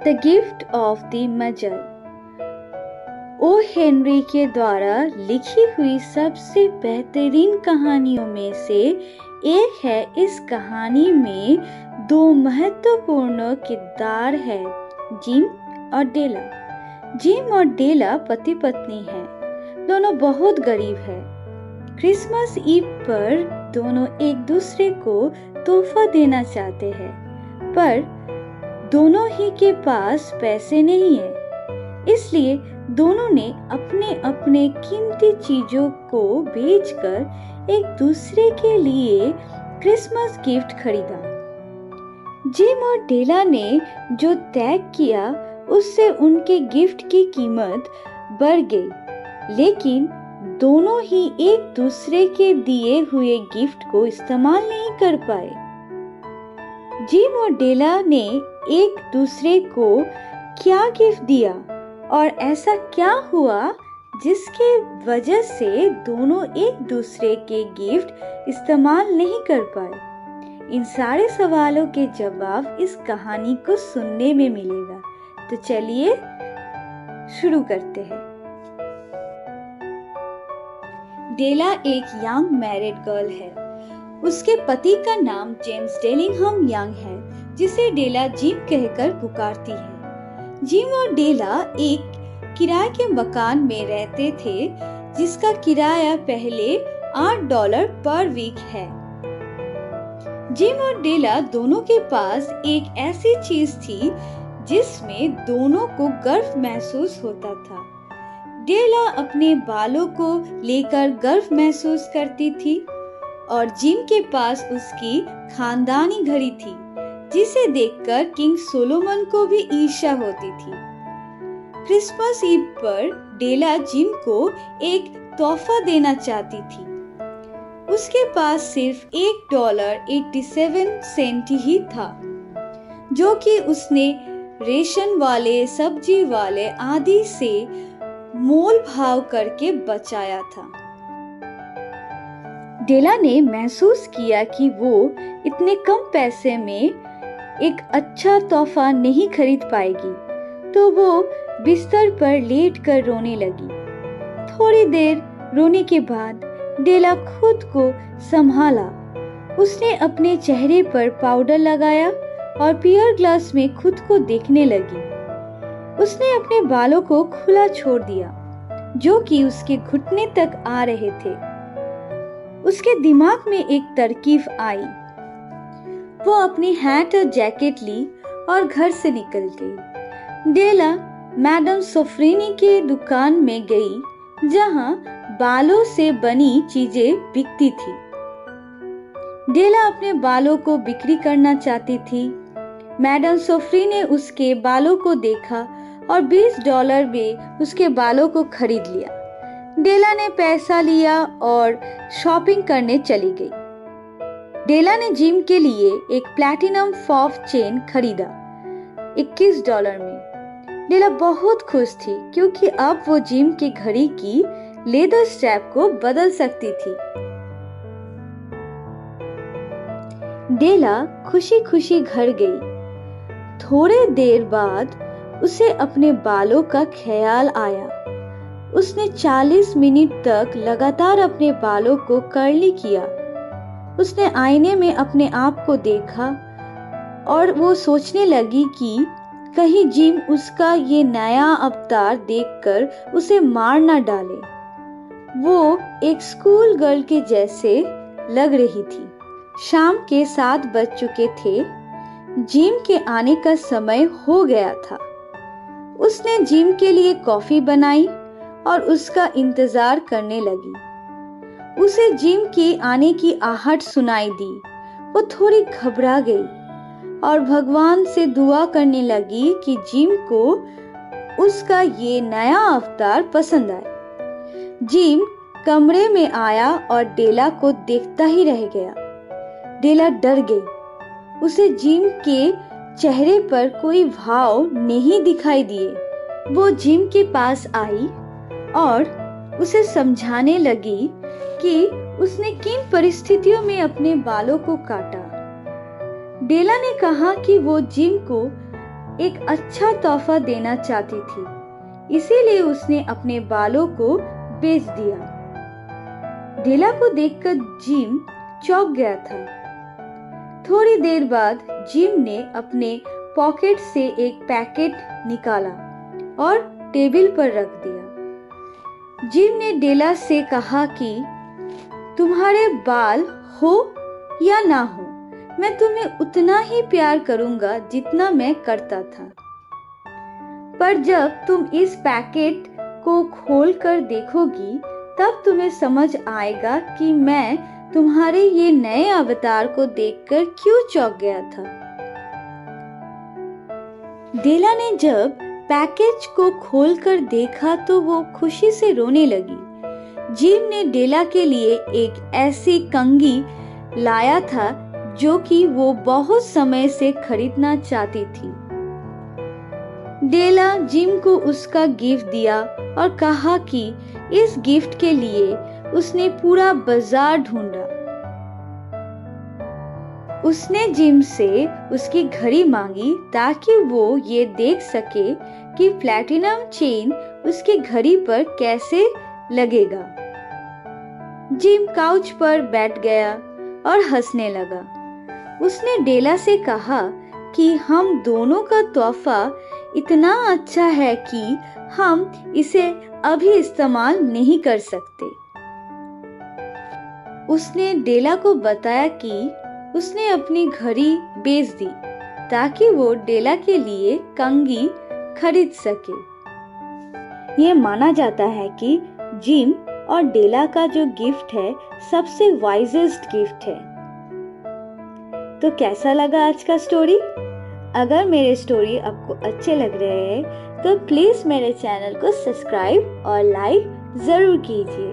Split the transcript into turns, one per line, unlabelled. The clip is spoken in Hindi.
The gift of the Magi. O Henry के द्वारा लिखी हुई सबसे बेहतरीन कहानियों में से एक है। इस कहानी में दो महत्वपूर्ण किरदार है, जिम और डेला। जिम और डेला पति पत्नी हैं। दोनों बहुत गरीब हैं। क्रिसमस ईव पर दोनों एक दूसरे को तोहफा देना चाहते हैं, पर दोनों ही के पास पैसे नहीं है। इसलिए दोनों ने अपने अपने कीमती चीजों को बेचकर एक दूसरे के लिए क्रिसमस गिफ्ट खरीदा। जिम और डेला ने जो त्याग किया उससे उनके गिफ्ट की कीमत बढ़ गई, लेकिन दोनों ही एक दूसरे के दिए हुए गिफ्ट को इस्तेमाल नहीं कर पाए। जिम और डेला ने एक दूसरे को क्या गिफ्ट दिया और ऐसा क्या हुआ जिसके वजह से दोनों एक दूसरे के गिफ्ट इस्तेमाल नहीं कर पाए? इन सारे सवालों के जवाब इस कहानी को सुनने में मिलेगा। तो चलिए शुरू करते हैं। डेला एक यंग मैरिड गर्ल है। उसके पति का नाम जेम्स डेलिंघम यंग है, जिसे डेला जिम कहकर पुकारती है। जिम और डेला एक किराए के मकान में रहते थे, जिसका किराया पहले $8 पर वीक है। जिम और डेला दोनों के पास एक ऐसी चीज थी जिसमें दोनों को गर्व महसूस होता था। डेला अपने बालों को लेकर गर्व महसूस करती थी और जिम के पास उसकी खानदानी घड़ी थी, जिसे देखकर किंग सोलोमन को भी ईर्ष्या होती थी। क्रिसमस ईव पर डेला जिम को एक तोहफा देना चाहती थी। उसके पास सिर्फ $1.87 ही था, जो कि उसने रेशन वाले, सब्जी वाले आदि से मोल भाव करके बचाया था। डेला ने महसूस किया कि वो इतने कम पैसे में एक अच्छा तोहफा नहीं खरीद पाएगी, तो वो बिस्तर पर लेटकर रोने लगी। थोड़ी देर रोने के बाद डेला खुद को संभाला। उसने अपने चेहरे पर पाउडर लगाया और पियर ग्लास में खुद को देखने लगी। उसने अपने बालों को खुला छोड़ दिया, जो कि उसके घुटने तक आ रहे थे। उसके दिमाग में एक तरकीब आई। वो अपनी हैट और जैकेट ली और घर से निकल गई। डेला मैडम सोफ्रीनी के दुकान में गई, जहां बालों से बनी चीजें बिकती थी। डेला अपने बालों को बिक्री करना चाहती थी। मैडम सोफ्री ने उसके बालों को देखा और $20 में उसके बालों को खरीद लिया। डेला ने पैसा लिया और शॉपिंग करने चली गई। डेला ने जिम के लिए एक प्लैटिनम फॉफ चेन खरीदा $21 में। डेला बहुत खुश थी, क्योंकि अब वो जिम की घड़ी की लेदर स्ट्रैप को बदल सकती थी। डेला खुशी खुशी घर गई। थोड़े देर बाद उसे अपने बालों का ख्याल आया। उसने 40 मिनट तक लगातार अपने बालों को कर्ली किया। उसने आईने में अपने आप को देखा और वो सोचने लगी कि कहीं जिम उसका ये नया अवतार देखकर उसे मार ना डाले। वो एक स्कूल गर्ल के जैसे लग रही थी। शाम के 7 बज चुके थे। जिम के आने का समय हो गया था। उसने जिम के लिए कॉफी बनाई और उसका इंतजार करने लगी। उसे जिम के आने की आहट सुनाई दी। वो थोड़ी घबरा गई और भगवान से दुआ करने लगी कि जिम को उसका ये नया अवतार पसंद आए। जिम कमरे में आया और डेला को देखता ही रह गया। डेला डर गई। उसे जिम के चेहरे पर कोई भाव नहीं दिखाई दिए। वो जिम के पास आई और उसे समझाने लगी कि उसने किन परिस्थितियों में अपने बालों को काटा। डेला ने कहा कि वो जिम को एक अच्छा तोहफा देना चाहती थी, इसीलिए उसने अपने बालों को बेच दिया। डेला को देखकर जिम चौंक गया था। थोड़ी देर बाद जिम ने अपने पॉकेट से एक पैकेट निकाला और टेबल पर रख दिया। जिम ने डेला से कहा कि तुम्हारे बाल हो या ना हो, मैं तुम्हें उतना ही प्यार करूंगा जितना मैं करता था। पर जब तुम इस पैकेट को खोल कर देखोगी तब तुम्हें समझ आएगा कि मैं तुम्हारे ये नए अवतार को देखकर क्यों चौंक गया था। डेला ने जब पैकेज को खोलकर देखा तो वो खुशी से रोने लगी। जिम ने डेला के लिए एक ऐसी कंघी लाया था जो कि वो बहुत समय से खरीदना चाहती थी। डेला जिम को उसका गिफ्ट दिया और कहा कि इस गिफ्ट के लिए उसने पूरा बाजार ढूंढा। उसने जिम से उसकी घड़ी मांगी ताकि वो ये देख सके कि प्लैटिनम चेन उसकी घड़ी पर कैसे लगेगा। जिम काउच पर बैठ गया और हंसने लगा। उसने डेला से कहा कि हम दोनों का तोहफा इतना अच्छा है कि हम इसे अभी इस्तेमाल नहीं कर सकते। उसने डेला को बताया कि उसने अपनी घड़ी बेच दी ताकि वो डेला के लिए कंघी खरीद सके। ये माना जाता है कि जिम और डेला का जो गिफ्ट है सबसे वाइजेस्ट गिफ्ट है। तो कैसा लगा आज का स्टोरी? अगर मेरे स्टोरी आपको अच्छे लग रहे हैं तो प्लीज मेरे चैनल को सब्सक्राइब और लाइक जरूर कीजिए।